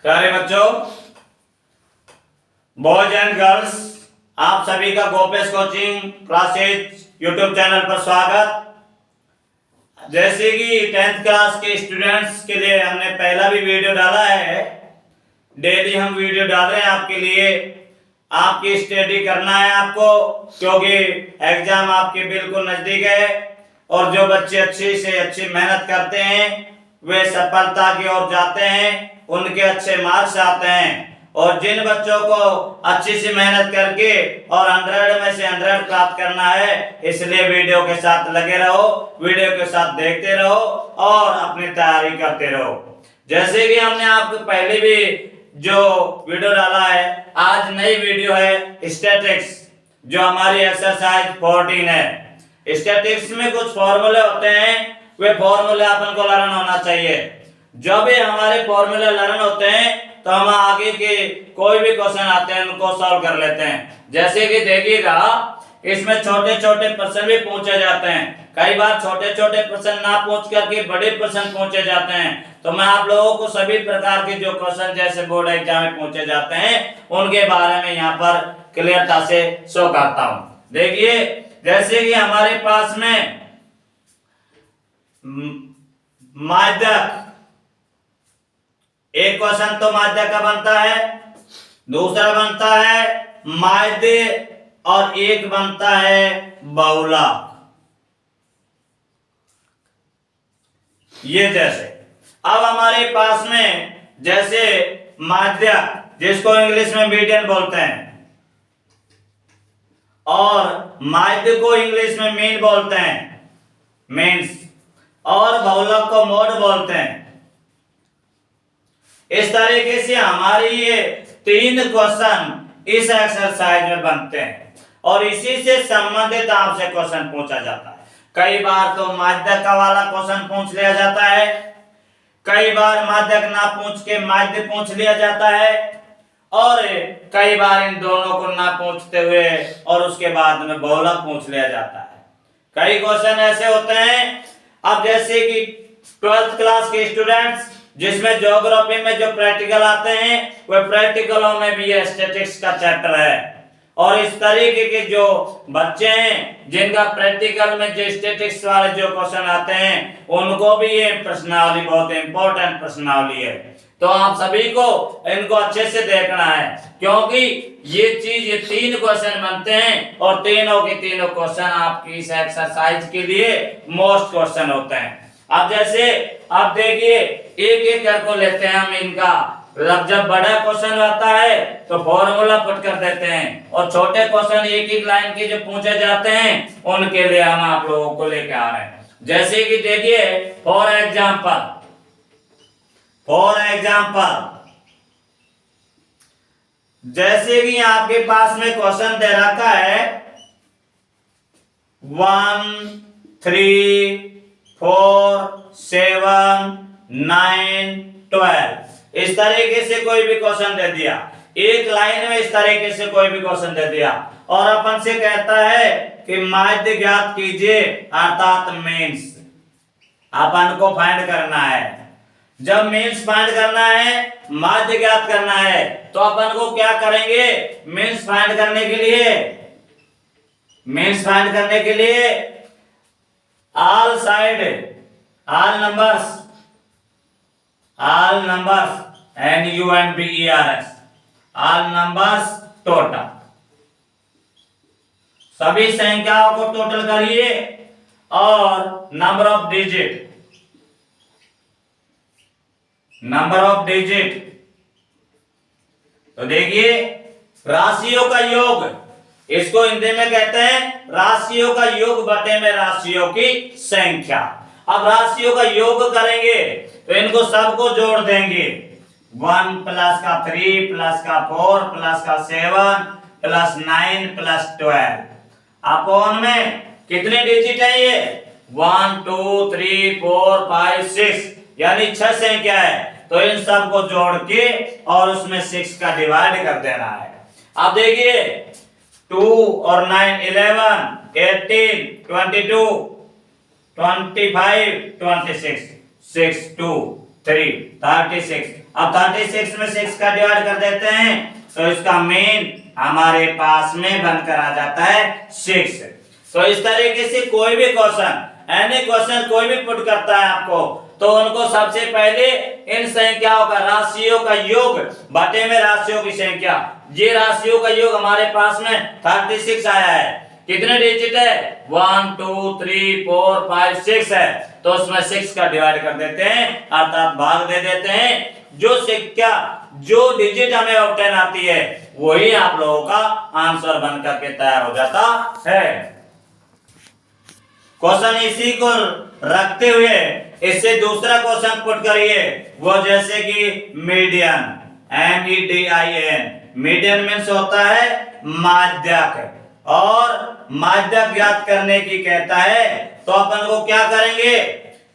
प्यारे बच्चों, boys and girls, आप सभी का Gopesh coaching classes YouTube channel पर स्वागत। जैसे कि 10th क्लास के स्टूडेंट्स के लिए हमने पहला भी वीडियो डाला है। डेली हम वीडियो डाल रहे हैं आपके लिए। आपकी स्टडी करना है आपको, क्योंकि एग्जाम आपके बिल्कुल नजदीक है और जो बच्चे अच्छी से अच्छी मेहनत करते हैं वे सफलता की ओर जाते हैं, उनके अच्छे मार्क्स आते हैं। और जिन बच्चों को अच्छी सी मेहनत करके और 100 में से 100 प्राप्त करना है, इसलिए वीडियो के साथ लगे रहो, वीडियो के साथ देखते रहो और अपनी तैयारी करते रहो। जैसे कि हमने आपको पहले भी जो वीडियो डाला है, आज नई वीडियो है स्टैटिक्स, जो हमारी एक्सरसाइज 14 है। स्टैटिक्स में कुछ फॉर्मूले होते हैं, वे फॉर्मूले अपन को लर्न होना चाहिए। जब भी हमारे फॉर्मूले लर्न होते हैं तो हम आगे के कोई भी क्वेश्चन आते हैं उनको सॉल्व कर लेते हैं। जैसे कि देखिएगा, इसमें छोटे छोटे प्रश्न भी पूछे जाते हैं। कई बार छोटे छोटे प्रश्न ना पूछ करके बड़े प्रश्न पूछे जाते हैं। तो मैं आप लोगों को सभी प्रकार के जो क्वेश्चन जैसे बोर्ड एग्जाम में पूछे जाते हैं उनके बारे में यहाँ पर क्लियरता से शो करता हूँ। देखिए, जैसे कि हमारे पास में माध्यक, एक क्वेश्चन तो माध्यक का बनता है, दूसरा बनता है माध्य और एक बनता है बहुलक। ये जैसे अब हमारे पास में जैसे माध्यक, जिसको इंग्लिश में मीडियन बोलते हैं, और माध्य को इंग्लिश में मीन बोलते हैं, मीन्स, और बहुलक को मोड बोलते हैं। इस तरीके से हमारी ये 3 क्वेश्चन इस एक्सरसाइज में बनते हैं और इसी से संबंधित आपसे क्वेश्चन पूछा जाता है। कई बार तो माध्यक का वाला क्वेश्चन पूछ लिया जाता है, कई बार माध्यक ना पूछ के माध्य पूछ लिया जाता है, और कई बार इन दोनों को ना पूछते हुए और उसके बाद में बहुलक पूछ लिया जाता है। कई क्वेश्चन ऐसे होते हैं, अब जैसे कि 12th क्लास के स्टूडेंट्स जिसमें ज्योग्राफी में जो प्रैक्टिकल आते हैं, वह प्रैक्टिकलों में भी ये स्टैटिस्टिक्स का चैप्टर है। और इस तरीके के जो बच्चे हैं जिनका प्रैक्टिकल में जो स्टैटिस्टिक्स वाले जो क्वेश्चन आते हैं, उनको भी ये प्रश्नावली बहुत इंपॉर्टेंट प्रश्नावली है। तो आप सभी को इनको अच्छे से देखना है, क्योंकि ये चीज, ये 3 क्वेश्चन बनते हैं और तीनों के तीनों क्वेश्चन आपकी इस एक्सरसाइज के लिए मोस्ट क्वेश्चन होते हैं। अब जैसे आप देखिए, एक एक करके लेते हैं हम इनका। जब बड़ा क्वेश्चन आता है तो फॉर्मूला पुट कर देते हैं, और छोटे क्वेश्चन एक एक लाइन के जो पूछे जाते हैं उनके लिए हम आप लोगों को लेके आ रहे हैं। जैसे कि देखिए, फॉर एग्जाम्पल जैसे कि आपके पास में क्वेश्चन दे रखा है 1, 3, 4, 7, 9, 12, इस तरीके से कोई भी क्वेश्चन दे दिया, एक लाइन में इस तरीके से कोई भी क्वेश्चन दे दिया, और अपन से कहता है कि माध्य ज्ञात कीजिए, अर्थात मीन्स अपन को फाइंड करना है। जब मीन्स फाइंड करना है, माध्य ज्ञात करना है, तो अपन को क्या करेंगे? मीन्स फाइंड करने के लिए all numbers NUMBERS, all numbers total, सभी संख्याओं को टोटल करिए, और नंबर ऑफ डिजिट। तो देखिए, राशियों का योग, इसको हिंदी में कहते हैं राशियों का योग बटे में राशियों की संख्या। अब राशियों का योग करेंगे तो इनको सबको जोड़ देंगे, 1 प्लस का 3 प्लस का 4 प्लस का 7 प्लस 9 प्लस 12। अपॉन में कितने डिजिट है ये? 1 2 3 4 5 6, यानी 6 संख्या है। तो इन सब को जोड़ के और उसमें 6 का डिवाइड कर देना है। अब देखिए, 2 और 9 11, 18 22 25 26, 6 2 3 36। अब 36 में 6 का डिवाइड कर देते हैं तो इसका मीन हमारे पास में बनकर आ जाता है 6। तो इस तरीके से कोई भी क्वेश्चन एनी क्वेश्चन कोई भी पुट करता है आपको तो उनको सबसे पहले इन संख्याओं का राशियों का योग बटे में राशियों की संख्या, ये राशियों का योग हमारे पास में 36 आया है। कितने डिजिट है 1 2 3 4 5 6 है तो उसमें 6 का डिवाइड कर देते हैं अर्थात भाग दे देते हैं। जो संख्या जो डिजिट हमें ऑप्टेन आती है वही आप लोगों का आंसर बनकर के तैयार हो जाता है। क्वेश्चन इसी को रखते हुए इससे दूसरा क्वेश्चन पुट करिए, वो जैसे कि मीडियन MEDIAN, मीडियन मीन्स होता है माध्यक और माध्यक ज्ञात करने की कहता है। तो अपन को क्या करेंगे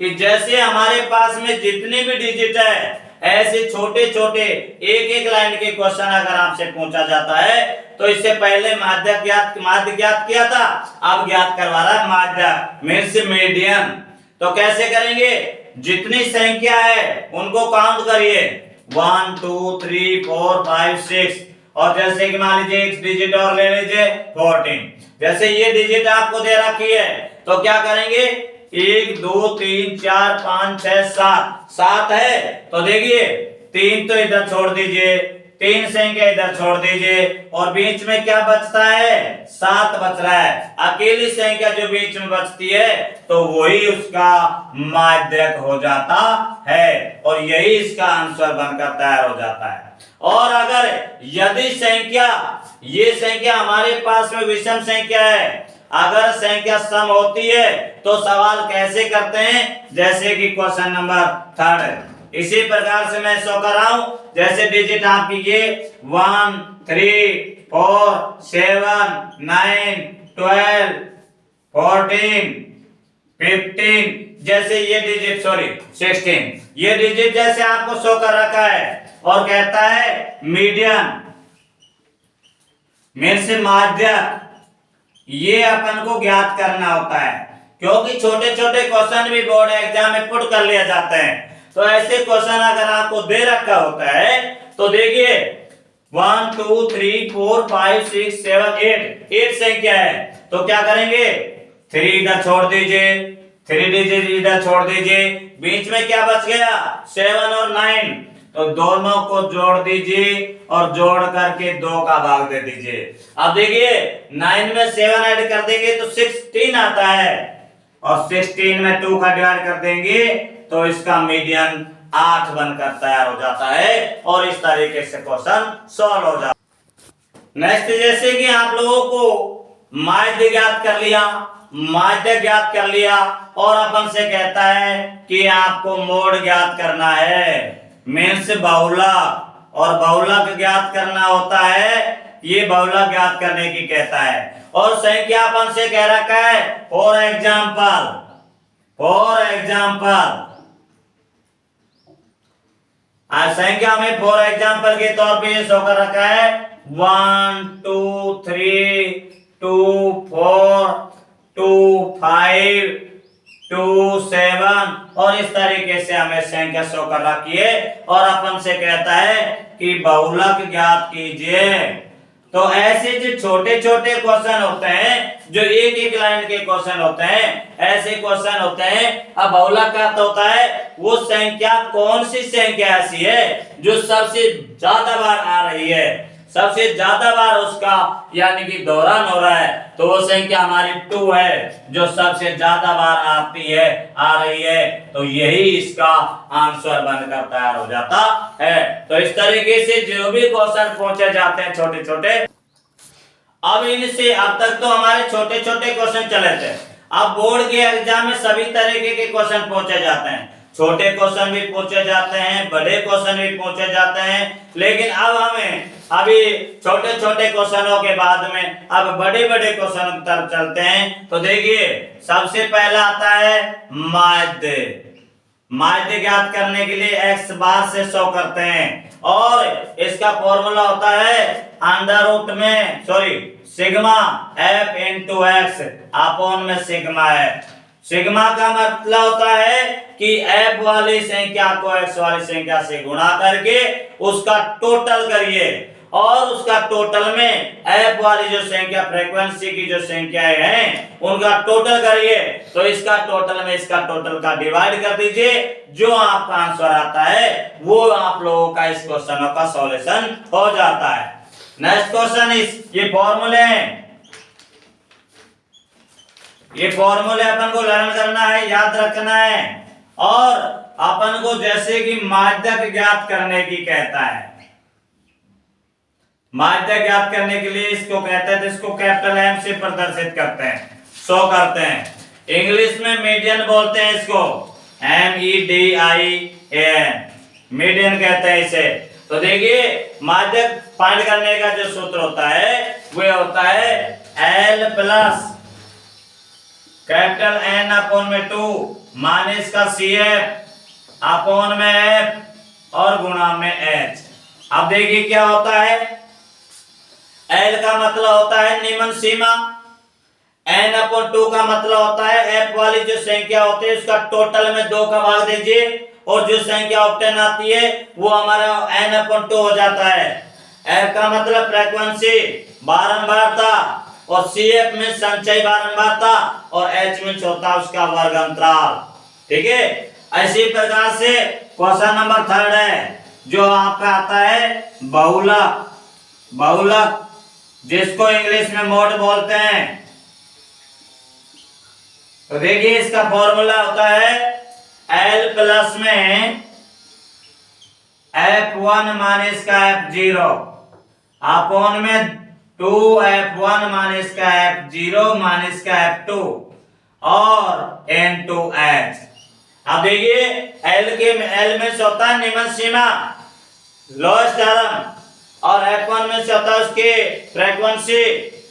कि जैसे हमारे पास में जितने भी डिजिट है ऐसे छोटे छोटे एक एक लाइन के क्वेश्चन अगर आपसे पूछा जाता है तो इससे पहले माध्य ज्ञात किया था, अब ज्ञात करवा रहा है माध्यक मीन्स मीडियन। तो कैसे करेंगे, जितनी संख्या है उनको काउंट करिए 1 2 3 4 5 6 और जैसे कि मान लीजिए एक डिजिट और ले लीजिए 14। जैसे ये डिजिट आपको दे रखी है तो क्या करेंगे 1 2 3 4 5 6 7 है तो देखिए 3 तो इधर छोड़ दीजिए, 3 संख्या इधर छोड़ दीजिए और बीच में क्या बचता है 7 बच रहा है। अकेली संख्या जो बीच में बचती है तो वही उसका माध्यक हो जाता है और यही इसका आंसर बनकर तैयार हो जाता है। और अगर यदि संख्या ये संख्या हमारे पास में विषम संख्या है, अगर संख्या सम होती है तो सवाल कैसे करते हैं, जैसे कि क्वेश्चन नंबर 3 इसी प्रकार से मैं शो कर रहा हूं। जैसे डिजिट आपकी ये 1 3 4 7 9 12 14 15 जैसे ये डिजिट 16 ये डिजिट जैसे आपको शो कर रखा है और कहता है मीडियन मीन्स माध्यक, ये अपन को ज्ञात करना होता है क्योंकि छोटे छोटे क्वेश्चन भी बोर्ड एग्जाम में पुट कर लिया जाते हैं। तो ऐसे क्वेश्चन अगर आपको दे रखा होता है तो देखिए 1 2 3 4 5 6 7 8 संख्या है तो क्या करेंगे 3 इधर छोड़ दीजिए, 3 डिजिट इधर छोड़ दीजिए, बीच में क्या बच गया 7 और 9 तो दोनों को जोड़ दीजिए और जोड़ करके 2 का भाग दे दीजिए। अब देखिए 9 में 7 ऐड कर देंगे तो 16 आता है और 16 में 2 का डिवाइड कर देंगे तो इसका मीडियन 8 बनकर तैयार हो जाता है और इस तरीके से क्वेश्चन सॉल्व हो जाता है। नेक्स्ट जैसे कि आप लोगों को माध्य ज्ञात कर लिया, माध्य ज्ञात कर लिया और अपन से कहता है कि आपको मोड ज्ञात करना है मीन्स बहुलक, और बहुलक ज्ञात करना होता है, ये बहुलक ज्ञात करने की कहता है। और संख्यापन से कह रखा है फॉर एग्जाम्पल संख्या में फॉर एग्जाम्पल के तौर पे ये शो कर रखा है 1 2 3 2 4 2 5 2 7 और इस तरीके से हमें संख्या शो कर रखी है और अपन से कहता है कि बहुलक ज्ञात कीजिए। तो ऐसे जो छोटे छोटे क्वेश्चन होते हैं जो एक एक लाइन के क्वेश्चन होते हैं ऐसे क्वेश्चन होते हैं। अब बहुलक का अर्थ होता है वो संख्या कौन सी संख्या ऐसी है जो सबसे ज्यादा बार आ रही है, सबसे ज्यादा बार उसका यानी कि दोहरान हो रहा है तो वो संख्या हमारी 2 है जो सबसे ज्यादा बार आती है आ रही है तो यही इसका आंसर बनकर तैयार हो जाता है। तो इस तरीके से जो भी क्वेश्चन पूछे जाते हैं छोटे छोटे, अब इनसे अब तक तो हमारे छोटे छोटे क्वेश्चन चले थे, अब बोर्ड के एग्जाम में सभी तरीके के क्वेश्चन पूछे जाते हैं, छोटे क्वेश्चन भी पूछे जाते हैं, बड़े क्वेश्चन भी पूछे जाते हैं। लेकिन अब हमें अभी छोटे छोटे क्वेश्चनों के बाद में अब बड़े बड़े क्वेश्चन की तरफ चलते हैं। तो देखिए सबसे पहला आता है माध्य। माध्य ज्ञात करने के लिए x बार से शो करते हैं और इसका फॉर्मूला होता है अंडर रूट में sigma f into x upon में सिग्मा है। सिग्मा का मतलब होता है कि f वाली संख्या को x वाली संख्या से गुणा करके उसका टोटल करिए, और उसका टोटल में f वाली जो संख्या फ्रीक्वेंसी की जो संख्याएं हैं उनका टोटल करिए, तो इसका टोटल में इसका टोटल का डिवाइड कर दीजिए, जो आपका आंसर आता है वो आप लोगों का इस क्वेश्चन का सॉल्यूशन हो जाता है। नेक्स्ट क्वेश्चन इस ये फॉर्मूले हैं, ये फॉर्मूले अपन को लर्न करना है, याद रखना है, और अपन को जैसे कि माध्यक ज्ञात करने की कहता है, माध्यक ज्ञात करने के लिए इसको कहते हैं, तो इसको कैपिटल M से प्रदर्शित करते हैं, शो करते हैं। इंग्लिश में मीडियन बोलते हैं इसको, MEDIAN, मीडियन कहते हैं इसे। तो देखिए माध्यक फाइंड करने का जो सूत्र होता है वो होता है L plus capital N upon में 2 माइनस का CF अपॉन में F और गुणा में H। अब देखिए क्या होता है, L का मतलब होता है निम्न सीमा, N अपॉन 2 का मतलब होता है F वाली जो संख्या होती है उसका टोटल में 2 का भाग दीजिए, और जो संख्या ऑक्टेन आती है वो हमारा N अपॉन 2 हो जाता है। F का मतलब फ्रीक्वेंसी बारंबारता, और CF में संचय बारंबारता, और H में होता है उसका वर्ग अंतराल। ठीक है, इसी प्रकार से क्वेश्चन नंबर 3 है जो आपका आता है बहुलक, बहुलक जिसको इंग्लिश में मोड बोलते हैं। तो देखिए इसका फॉर्मूला होता है L प्लस में F1 माइनस का F0 अपॉन में 2F1 माइनस का F0 माइनस का F2 और N2H। अब देखिए L में से होता है निम्न सीमा, लोएस्ट टर्म, और F1 में से होता है उसकी फ्रीक्वेंसी,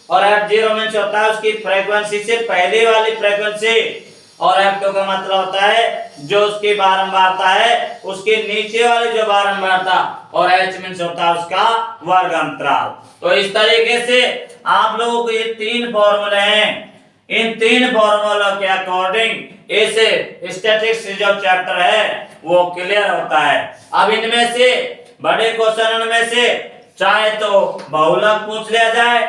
और F0 में से होता है उसकी फ्रीक्वेंसी से पहले वाली फ्रीक्वेंसी, और F2 का मतलब होता है जो उसकी बारंबारता है उसके नीचे वाली जो बारंबारता, और H में से होता है उसका वर्ग अंतराल। तो इस तरीके से आप लोगों को ये 3 फॉर्मूले हैं, इन 3 फॉर्मूलों के अकॉर्डिंग इसे स्टैटिस्टिक्स जो चैप्टर है वो क्लियर होता है। अब इनमें से बड़े क्वेश्चन में से चाहे तो बहुलक पूछ लिया जाए,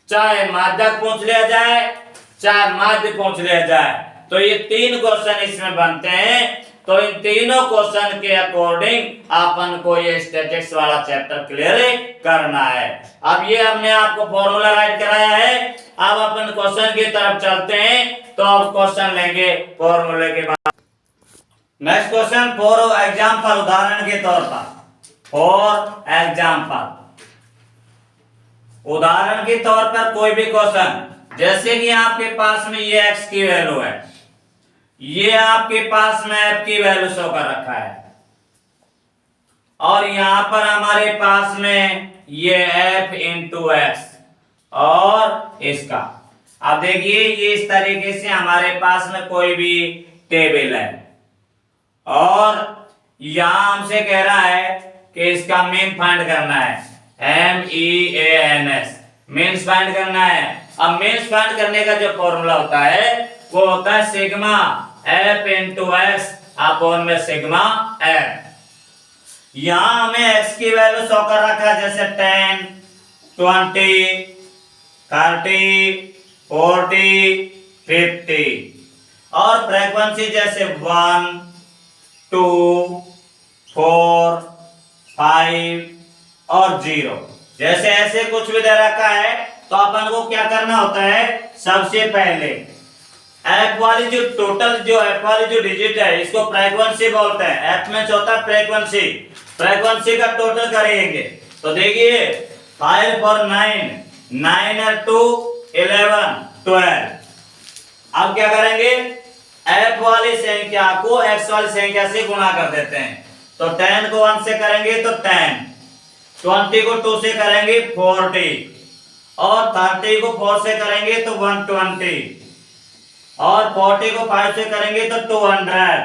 चाहे माध्यक पूछ लिया जाए, चाहे माध्य पूछ लिया जाए, तो ये 3 क्वेश्चन इसमें बनते हैं। तो इन तीनों क्वेश्चन के अकॉर्डिंग अपन को ये स्टैटिस्टिक्स वाला चैप्टर क्लियर करना है। अब ये हमने आपको फॉर्मूला राइट कराया है, अब अपन क्वेश्चन की तरफ चलते हैं। तो अब क्वेश्चन लेंगे फॉर्मूले के बाद। नेक्स्ट क्वेश्चन फॉर एग्जांपल, उदाहरण के तौर पर, फॉर एग्जांपल, उदाहरण के तौर पर कोई भी क्वेश्चन, जैसे कि आपके पास में ये x की वैल्यू है, ये आपके पास में f की वैल्यू शो कर रखा है, और यहां पर हमारे पास में ये f इंटू x और इसका। अब देखिए ये इस तरीके से हमारे पास में कोई भी टेबल है, और यहां हमसे कह रहा है कि इसका मीन फाइंड करना है, MEANS, मीन्स फाइंड करना है। अब मीन्स फाइंड करने का जो फॉर्मूला होता है वो होता है sigma F into x upon में सिग्मा F। यहां हमें x की वैल्यू शो कर रखा है, जैसे 10, 20, 30, 40, 50, और फ्रीक्वेंसी जैसे 1, 2, 4, 5 और 0, जैसे ऐसे कुछ भी दे रखा है। तो अपन को क्या करना होता है, सबसे पहले f वाली जो टोटल जो f वाली जो डिजिट है इसको फ्रीक्वेंसी बोलते हैं। f में जो होता है फ्रीक्वेंसी, फ्रीक्वेंसी का टोटल करेंगे। तो देखिए 5 और 9, 9 और 2 11, 12। अब क्या करेंगे, f वाली संख्या को x वाली संख्या से गुणा कर देते हैं। तो 10 को 1 से करेंगे तो 10, 20 को 2 से करेंगे 40, और 30 को 4 से करेंगे तो 120, और 40 को 5 से करेंगे तो 200,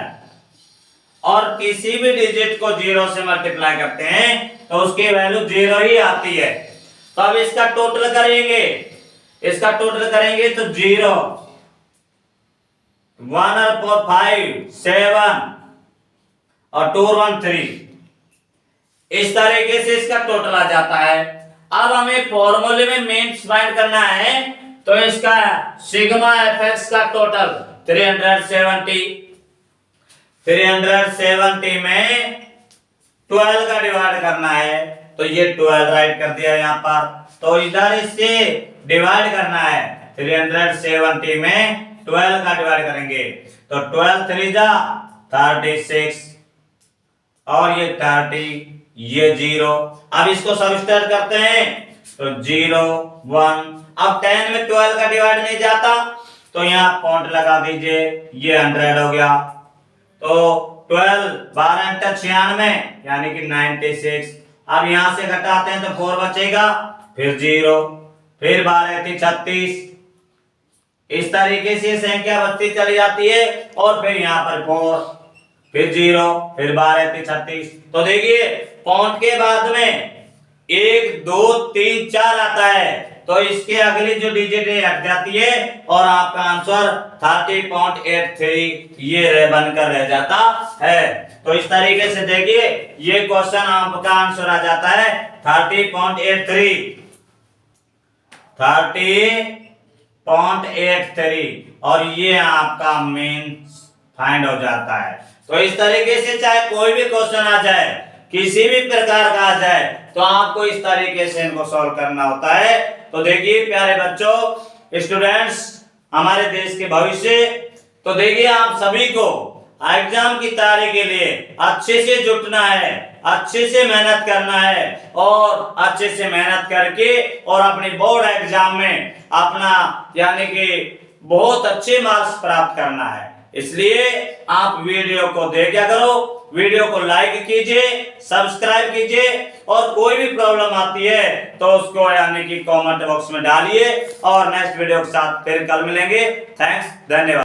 और किसी भी डिजिट को 0 से मल्टीप्लाई करते हैं तो उसकी वैल्यू 0 ही आती है। तो अब इसका टोटल करेंगे, इसका टोटल करेंगे तो 0, 1 और 4 5 7 और 2 और 1 3। इस तरीके से इसका टोटल आ जाता है। अब हमें फॉर्मूले में मीन्स फाइंड करना है, तो इसका सिग्मा एफएक्स का टोटल 370 में 12 का डिवाइड करना है, तो ये 12 राइट कर दिया यहाँ पर। तो इधर इससे डिवाइड करना है, 370 में 12 का डिवाइड करेंगे, तो 12 3 जा 36 और ये 30, ये 0। अब इसको सबट्रैक्ट करते हैं, तो 0 1। अब 10 में 12 का डिवाइड नहीं जाता, तो यहाँ पॉइंट लगा दीजिए, ये 100 हो गया। तो 12 12 × 96 यानी कि 96। अब यहां से घटाते हैं तो 4 बचेगा, फिर 0, फिर 12 × 36। इस तरीके से संख्या बढ़ती चली जाती है, और फिर यहाँ पर 4, फिर 0, फिर 12 × 36। तो देखिए पॉइंट के बाद में 1 2 3 4 आता है, तो इसके अगली जो डिजिट है हट जाती है, और आपका आंसर 30.83 ये बनकर रह जाता है। तो इस तरीके से देखिए ये क्वेश्चन आपका आंसर आ जाता है 30.83 और ये आपका मीन्स फाइंड हो जाता है। तो इस तरीके से चाहे कोई भी क्वेश्चन आ जाए, किसी भी प्रकार का आ जाए, तो आपको इस तरीके से इनको सॉल्व करना होता है। तो देखिए प्यारे बच्चों, स्टूडेंट्स, हमारे देश के भविष्य, तो देखिए आप सभी को एग्जाम की तैयारी के लिए अच्छे से जुटना है, अच्छे से मेहनत करना है, और अच्छे से मेहनत करके और अपने बोर्ड एग्जाम में अपना यानी कि बहुत अच्छे मार्क्स प्राप्त करना है। इसलिए आप वीडियो को देखा करो, वीडियो को लाइक कीजिए, सब्सक्राइब कीजिए, और कोई भी प्रॉब्लम आती है तो उसको यानी कि कमेंट बॉक्स में डालिए, और नेक्स्ट वीडियो के साथ फिर कल मिलेंगे। थैंक्स, धन्यवाद।